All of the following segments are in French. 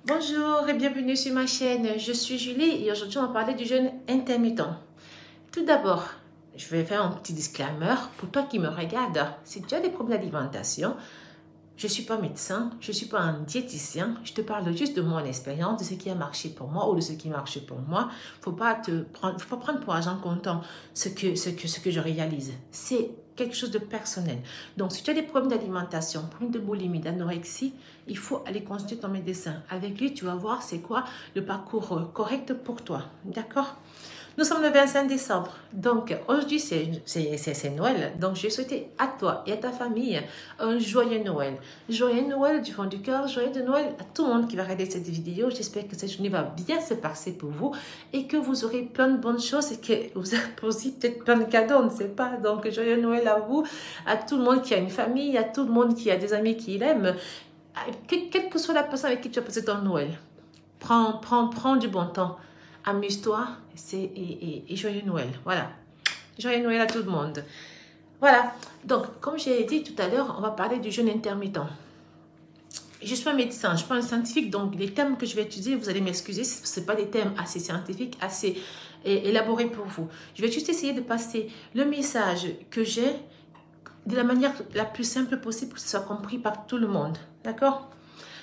Bonjour et bienvenue sur ma chaîne. Je suis Julie et aujourd'hui on va parler du jeûne intermittent. Tout d'abord, je vais faire un petit disclaimer pour toi qui me regardes. Si tu as des problèmes d'alimentation, je ne suis pas médecin, je ne suis pas un diététicien. Je te parle juste de mon expérience, de ce qui a marché pour moi ou de ce qui marche pour moi. Faut pas prendre pour argent comptant ce que je réalise. C'est quelque chose de personnel. Donc, si tu as des problèmes d'alimentation, problèmes de boulimie, d'anorexie, il faut aller consulter ton médecin. Avec lui, tu vas voir c'est quoi le parcours correct pour toi. D'accord? Nous sommes le 25 décembre, donc aujourd'hui c'est Noël, donc je souhaite à toi et à ta famille un joyeux Noël. Joyeux Noël du fond du cœur, joyeux de Noël à tout le monde qui va regarder cette vidéo. J'espère que cette journée va bien se passer pour vous et que vous aurez plein de bonnes choses et que vous avez aussi peut-être plein de cadeaux, on ne sait pas. Donc joyeux Noël à vous, à tout le monde qui a une famille, à tout le monde qui a des amis qui l'aiment, quelle que soit la personne avec qui tu as passé ton Noël. Prends du bon temps. Amuse-toi et joyeux Noël. Voilà. Joyeux Noël à tout le monde. Voilà. Donc, comme j'ai dit tout à l'heure, on va parler du jeûne intermittent. Je suis pas médecin, je ne suis pas un scientifique, donc les thèmes que je vais étudier, vous allez m'excuser, ce ne pas des thèmes assez scientifiques, assez élaborés pour vous. Je vais juste essayer de passer le message que j'ai de la manière la plus simple possible pour que ce soit compris par tout le monde. D'accord?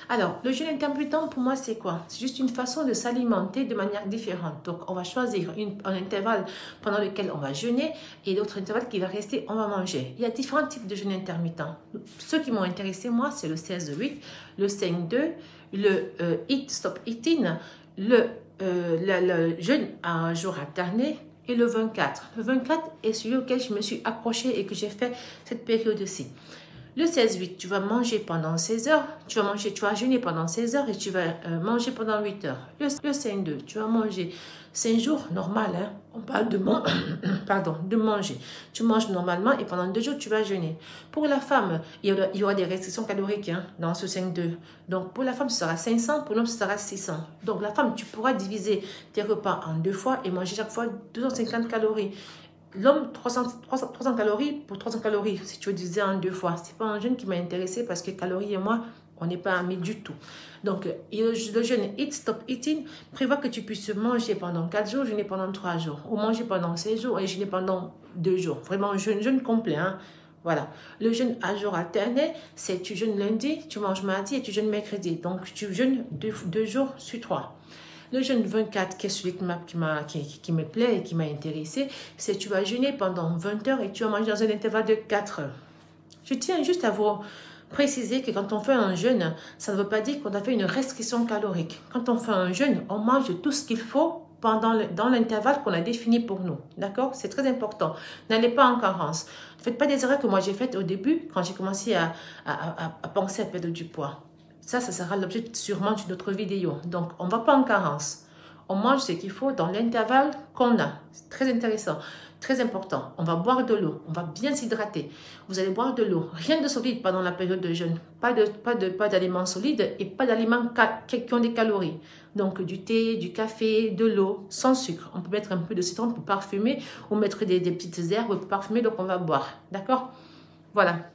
Alors, le jeûne intermittent, pour moi, c'est quoi? C'est juste une façon de s'alimenter de manière différente. Donc, on va choisir un intervalle pendant lequel on va jeûner et l'autre intervalle qui va rester, on va manger. Il y a différents types de jeûne intermittent. Ceux qui m'ont intéressé, moi, c'est le 16-8, le 5-2, le Eat Stop Eating, le jeûne à un jour alterné et le 24. Le 24 est celui auquel je me suis accrochée et que j'ai fait cette période-ci. Le 16-8, tu vas manger pendant 16 heures, tu vas jeûner pendant 16 heures et tu vas manger pendant 8 heures. Le 5-2, tu vas manger 5 jours, normal, hein? On parle de, pardon, de manger. Tu manges normalement et pendant 2 jours, tu vas jeûner. Pour la femme, il y aura des restrictions caloriques hein, dans ce 5-2. Donc, pour la femme, ce sera 500, pour l'homme, ce sera 600. Donc, la femme, tu pourras diviser tes repas en 2 fois et manger chaque fois 250 calories. L'homme, 300 calories pour 300 calories, si tu veux diviser en 2 fois. Ce n'est pas un jeûne qui m'a intéressé parce que calories et moi, on n'est pas amis du tout. Donc, le jeûne Eat Stop Eating prévoit que tu puisses manger pendant 4 jours, jeûner pendant 3 jours. Ou manger pendant 16 jours et jeûner pendant 2 jours. Vraiment, un jeûne complet. Hein. Voilà. Le jeûne à jour alterné, c'est tu jeûnes lundi, tu manges mardi et tu jeûnes mercredi. Donc, tu jeûnes 2 jours sur 3. Le jeûne 24, qui est celui qui me plaît et qui m'a intéressé, c'est tu vas jeûner pendant 20 heures et tu vas manger dans un intervalle de 4 heures. Je tiens juste à vous préciser que quand on fait un jeûne, ça ne veut pas dire qu'on a fait une restriction calorique. Quand on fait un jeûne, on mange tout ce qu'il faut dans l'intervalle qu'on a défini pour nous. D'accord? C'est très important. N'allez pas en carence. Ne faites pas des erreurs que moi j'ai faites au début quand j'ai commencé à penser à perdre du poids. Ça sera l'objet sûrement d'une autre vidéo. Donc, on ne va pas en carence. On mange ce qu'il faut dans l'intervalle qu'on a. C'est très intéressant, très important. On va boire de l'eau, on va bien s'hydrater. Vous allez boire de l'eau, rien de solide pendant la période de jeûne. Pas d'aliments solides et pas d'aliments qui ont des calories. Donc, du thé, du café, de l'eau, sans sucre. On peut mettre un peu de citron pour parfumer ou mettre des petites herbes pour parfumer, donc on va boire. D'accord? Voilà.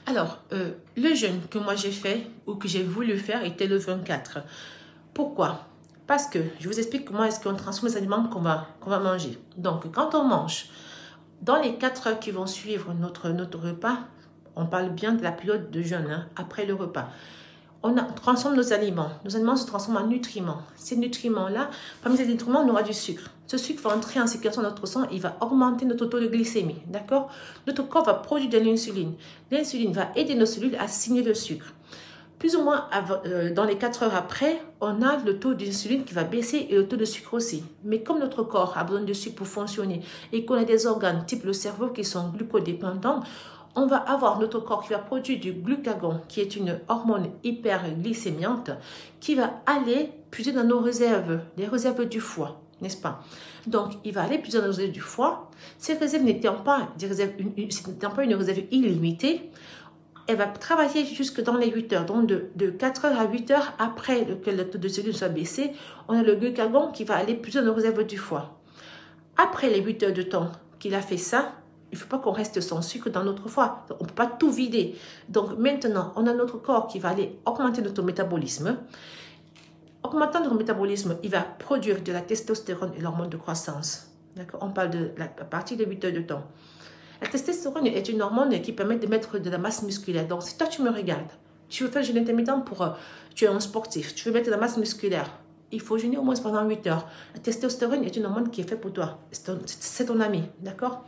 Alors, le jeûne que moi j'ai fait ou que j'ai voulu faire était le 24. Pourquoi? Parce que je vous explique comment est-ce qu'on transforme les aliments qu'on va manger. Donc, quand on mange, dans les 4 heures qui vont suivre notre repas, on parle bien de la période de jeûne, hein, après le repas. On transforme nos aliments. Nos aliments se transforment en nutriments. Ces nutriments-là, parmi ces nutriments, on aura du sucre. Ce sucre va entrer en circulation dans notre sang et il va augmenter notre taux de glycémie. D'accord? Notre corps va produire de l'insuline. L'insuline va aider nos cellules à signer le sucre. Plus ou moins dans les 4 heures après, on a le taux d'insuline qui va baisser et le taux de sucre aussi. Mais comme notre corps a besoin de sucre pour fonctionner et qu'on a des organes type le cerveau qui sont glucodépendants, on va avoir notre corps qui va produire du glucagon, qui est une hormone hyperglycémiante, qui va aller puiser dans nos réserves, les réserves du foie, n'est-ce pas? Donc, il va aller puiser dans nos réserves du foie. Ces réserves n'étant pas une réserve illimitée, elle va travailler jusque dans les 8 heures. Donc, de 4 heures à 8 heures après que le taux de cellules soit baissé, on a le glucagon qui va aller puiser dans nos réserves du foie. Après les 8 heures de temps qu'il a fait ça, il ne faut pas qu'on reste sans sucre dans notre foie. On ne peut pas tout vider. Donc maintenant, on a notre corps qui va aller augmenter notre métabolisme. augmentant le métabolisme, il va produire de la testostérone et l'hormone de croissance. D'accord? On parle de la partie de 8 heures de temps. La testostérone est une hormone qui permet de mettre de la masse musculaire. Donc, si toi, tu me regardes, tu veux faire le jeûne intermittent tu es un sportif, tu veux mettre de la masse musculaire, il faut jeûner au moins pendant 8 heures. La testostérone est une hormone qui est faite pour toi. C'est ton ami, d'accord?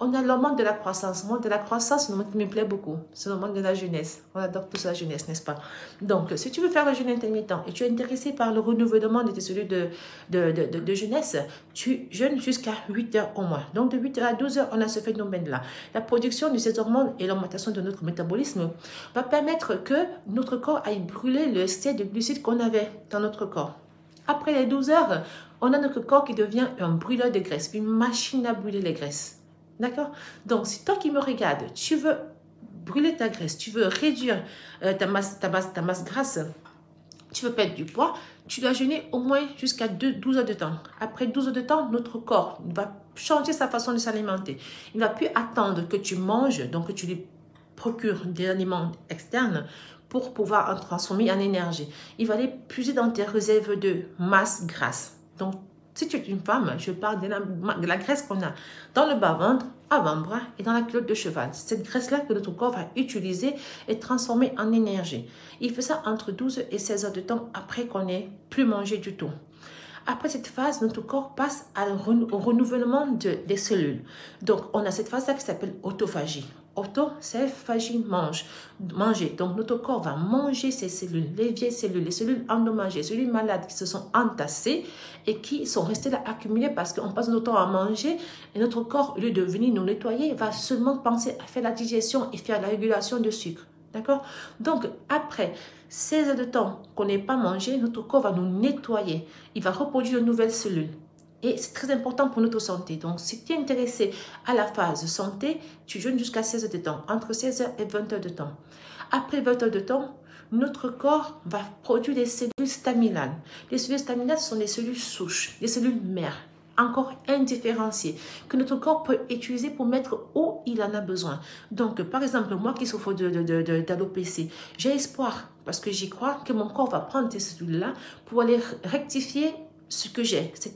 On a l'hormone de la croissance. L'hormone de la croissance, c'est une hormone qui me plaît beaucoup. C'est l'hormone de la jeunesse. On adore tous la jeunesse, n'est-ce pas? Donc, si tu veux faire le jeûne intermittent et tu es intéressé par le renouvellement de tes cellules de jeunesse, tu jeûnes jusqu'à 8 heures au moins. Donc, de 8 heures à 12 heures, on a ce phénomène-là. La production de ces hormones et l'augmentation de notre métabolisme va permettre que notre corps aille brûler le excès de glucides qu'on avait dans notre corps. Après les 12 heures, on a notre corps qui devient un brûleur de graisse, une machine à brûler les graisses. D'accord? Donc, si toi qui me regardes, tu veux brûler ta graisse, tu veux réduire ta masse grasse, tu veux perdre du poids, tu dois jeûner au moins jusqu'à 12 heures de temps. Après 12 heures de temps, notre corps va changer sa façon de s'alimenter. Il ne va plus attendre que tu manges, donc que tu lui procures des aliments externes pour pouvoir en transformer en énergie. Il va aller puiser dans tes réserves de masse grasse. Donc, si tu es une femme, je parle de la graisse qu'on a dans le bas-ventre, avant-bras et dans la culotte de cheval. Cette graisse-là que notre corps va utiliser et transformer en énergie. Il fait ça entre 12 et 16 heures de temps après qu'on n'ait plus mangé du tout. Après cette phase, notre corps passe au renouvellement des cellules. Donc, on a cette phase-là qui s'appelle autophagie. Auto, c'est phagie, manger. Donc, notre corps va manger ces cellules, les vieilles cellules, les cellules endommagées, les cellules malades qui se sont entassées et qui sont restées là accumulées parce qu'on passe notre temps à manger et notre corps, au lieu de venir nous nettoyer, va seulement penser à faire la digestion et faire la régulation de sucre. D'accord? Donc, après 16 heures de temps qu'on n'ait pas mangé, notre corps va nous nettoyer. Il va reproduire de nouvelles cellules. Et c'est très important pour notre santé. Donc, si tu es intéressé à la phase santé, tu jeûnes jusqu'à 16 heures de temps, entre 16 heures et 20 heures de temps. Après 20 heures de temps, notre corps va produire des cellules staminales. Les cellules staminales sont des cellules souches, des cellules mères, encore indifférenciées, que notre corps peut utiliser pour mettre où il en a besoin. Donc, par exemple, moi qui souffre d'alopécie, j'ai espoir, parce que j'y crois, que mon corps va prendre ces cellules-là pour aller rectifier ce que j'ai, ce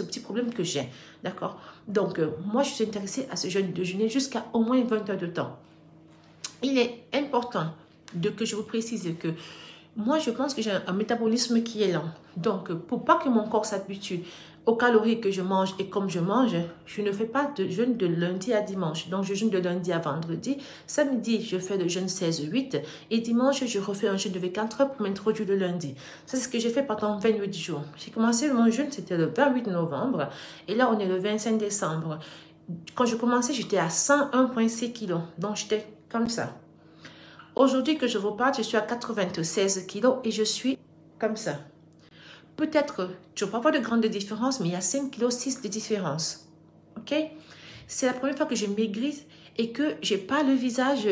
petit problème que j'ai. D'accord? Donc, moi, je suis intéressée à ce jeûne de jeûner jusqu'à au moins 20 heures de temps. Il est important que je vous précise que moi, je pense que j'ai un métabolisme qui est lent. Donc, pour pas que mon corps s'habitue aux calories que je mange et comme je mange, je ne fais pas de jeûne de lundi à dimanche. Donc, je jeûne de lundi à vendredi. Samedi, je fais le jeûne 16-8. Et dimanche, je refais un jeûne de 24 heures pour m'introduire le lundi. C'est ce que j'ai fait pendant 28 jours. J'ai commencé mon jeûne, c'était le 28 novembre. Et là, on est le 25 décembre. Quand je commençais, j'étais à 101,6 kg. Donc, j'étais comme ça. Aujourd'hui que je vous parle, je suis à 96 kg et je suis comme ça. Peut-être, tu vas pas voir de grandes différences, mais il y a 5,6 kg de différence. Ok? C'est la première fois que je maigris et que j'ai pas le visage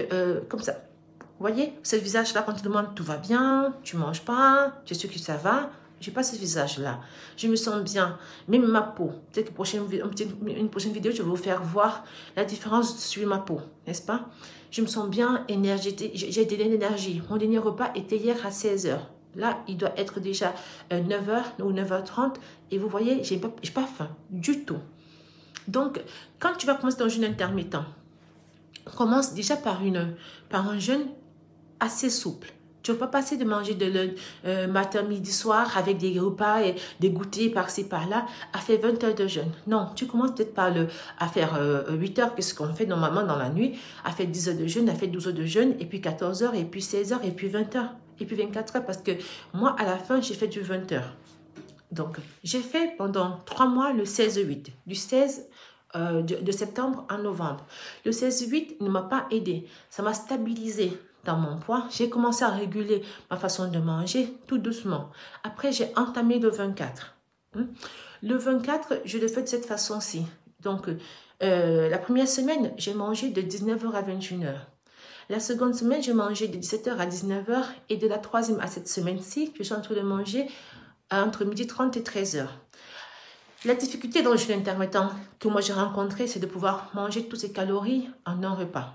comme ça. Vous voyez? Ce visage-là, quand tu demandes tout va bien, tu manges pas, tu es sûr que ça va. J'ai pas ce visage-là. Je me sens bien. Même ma peau. Peut-être que une prochaine vidéo, je vais vous faire voir la différence sur ma peau. N'est-ce pas? Je me sens bien énergétique. J'ai de l'énergie. Mon dernier repas était hier à 16 h. Là, il doit être déjà 9 h ou 9 h 30. Et vous voyez, j'ai pas faim du tout. Donc, quand tu vas commencer ton jeûne intermittent, commence déjà par un jeûne assez souple. Tu ne vas pas passer de manger de matin, midi, soir avec des repas et des goûters par-ci, par-là à faire 20 heures de jeûne. Non, tu commences peut-être à faire 8 heures, que ce qu'on fait normalement dans la nuit, à faire 10 heures de jeûne, à faire 12 heures de jeûne, et puis 14 heures, et puis 16 heures, et puis 20 heures, et puis 24 heures, parce que moi, à la fin, j'ai fait du 20 heures. Donc, j'ai fait pendant 3 mois le 16-8, du 16 de septembre à novembre. Le 16-8 ne m'a pas aidé. Ça m'a stabilisé dans mon poids. J'ai commencé à réguler ma façon de manger tout doucement. Après, j'ai entamé le 24. Le 24, je le fais de cette façon-ci. Donc, la première semaine, j'ai mangé de 19 h à 21 h. La seconde semaine, j'ai mangé de 17 h à 19 h. Et de la troisième à cette semaine-ci, je suis en train de manger entre 12h30 et 13 h. La difficulté dans le jeûne intermittent que moi j'ai rencontré, c'est de pouvoir manger toutes ces calories en un repas.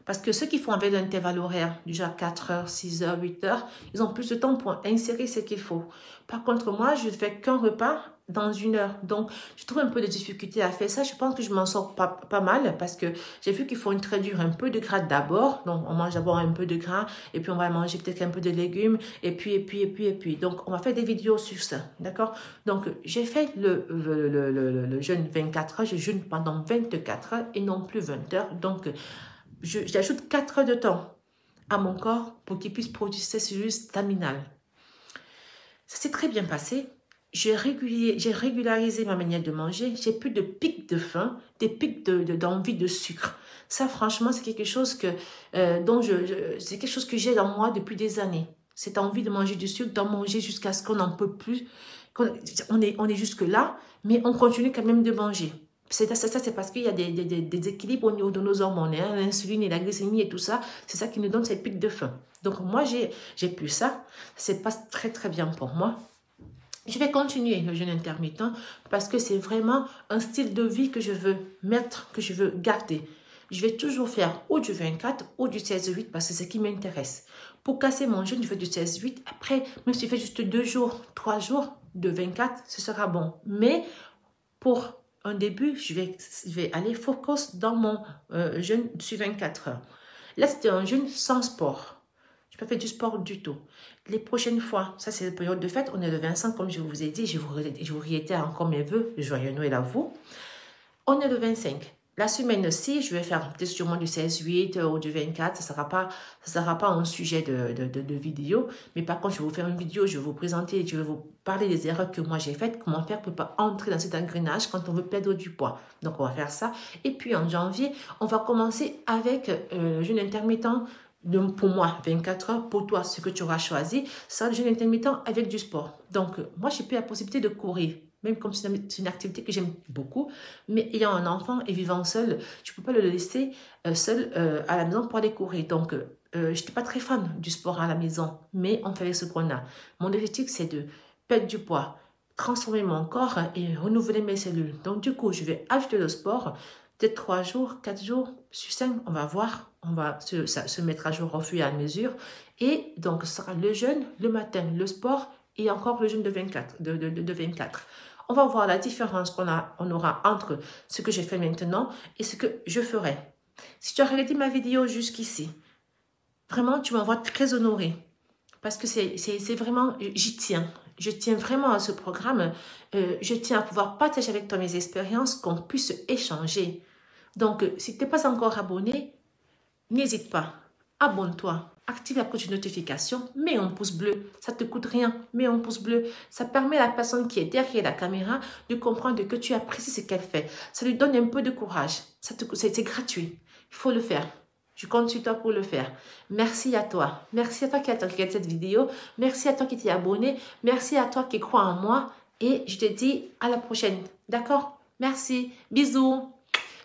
Parce que ceux qui font avec l'intervalle horaire, du genre 4 heures, 6 heures, 8 heures, ils ont plus de temps pour insérer ce qu'il faut. Par contre, moi, je ne fais qu'un repas dans 1 heure. Donc, je trouve un peu de difficulté à faire ça. Je pense que je m'en sors pas mal parce que j'ai vu qu'il faut introduire un peu de gras d'abord. Donc, on mange d'abord un peu de gras et puis on va manger peut-être un peu de légumes et puis. Donc, on va faire des vidéos sur ça. D'accord? Donc, j'ai fait le jeûne 24 heures. Je jeûne pendant 24 heures et non plus 20 heures. Donc, j'ajoute 4 heures de temps à mon corps pour qu'il puisse produire ces cellules staminales. Ça s'est très bien passé. J'ai régularisé ma manière de manger. J'ai plus de pics de faim, des pics d'envie de sucre. Ça, franchement, c'est quelque chose c'est quelque chose que j'ai dans moi depuis des années. Cette envie de manger du sucre, d'en manger jusqu'à ce qu'on n'en peut plus. On est jusque là, mais on continue quand même de manger. C'est parce qu'il y a des équilibres au niveau de nos hormones, hein, l'insuline et la glycémie et tout ça. C'est ça qui nous donne cette pic de faim. Donc moi, j'ai plus ça. Ça se passe très très bien pour moi. Je vais continuer le jeûne intermittent parce que c'est vraiment un style de vie que je veux mettre, que je veux garder. Je vais toujours faire ou du 24 ou du 16-8 parce que c'est ce qui m'intéresse. Pour casser mon jeûne, je fais du 16-8. Après, même si je fais juste 2 jours, 3 jours de 24, ce sera bon. Mais pour un début, je vais aller focus dans mon jeûne sur 24 heures. Là, c'était un jeûne sans sport. Je n'ai pas fait du sport du tout. Les prochaines fois, ça c'est la période de fête, on est le 25, comme je vous ai dit, je vous réitère encore mes vœux, joyeux Noël à vous. On est le 25. La semaine-ci, je vais faire peut-être sûrement du 16-8 ou du 24. Ça sera pas un sujet de vidéo. Mais par contre, je vais vous faire une vidéo, je vais vous présenter, je vais vous parler des erreurs que moi j'ai faites, comment faire pour ne pas entrer dans cet engrenage quand on veut perdre du poids. Donc, on va faire ça. Et puis, en janvier, on va commencer avec le jeûne intermittent. Pour moi, 24 heures, pour toi, ce que tu auras choisi, ça, le jeûne intermittent avec du sport. Donc, moi, j'ai plus la possibilité de courir, même comme c'est une activité que j'aime beaucoup. Mais ayant un enfant et vivant seul, je ne peux pas le laisser seul à la maison pour aller courir. Donc, je n'étais pas très fan du sport à la maison, mais on fait avec ce qu'on a. Mon objectif, c'est de perdre du poids, transformer mon corps et renouveler mes cellules. Donc, du coup, je vais ajouter le sport. Peut-être 3 jours, 4 jours, sur 5, on va voir. On va se mettre à jour au fur et à mesure. Et donc, ce sera le jeûne, le matin, le sport et encore le jeûne de 24. On va voir la différence qu'on aura entre ce que j'ai fait maintenant et ce que je ferai. Si tu as regardé ma vidéo jusqu'ici, vraiment, tu m'envoies très honorée. Parce que c'est vraiment, j'y tiens. Je tiens vraiment à ce programme. Je tiens à pouvoir partager avec toi mes expériences, qu'on puisse échanger. Donc, si tu n'es pas encore abonné, n'hésite pas. Abonne-toi. Active la cloche de notification. Mets un pouce bleu. Ça ne te coûte rien. Mets un pouce bleu. Ça permet à la personne qui est derrière la caméra de comprendre que tu apprécies ce qu'elle fait. Ça lui donne un peu de courage. C'est gratuit. Il faut le faire. Je compte sur toi pour le faire. Merci à toi. Merci à toi qui as regardé cette vidéo. Merci à toi qui t'es abonné. Merci à toi qui crois en moi. Et je te dis à la prochaine. D'accord? Merci. Bisous.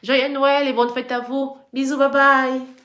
Joyeux Noël et bonne fête à vous. Bisous. Bye bye.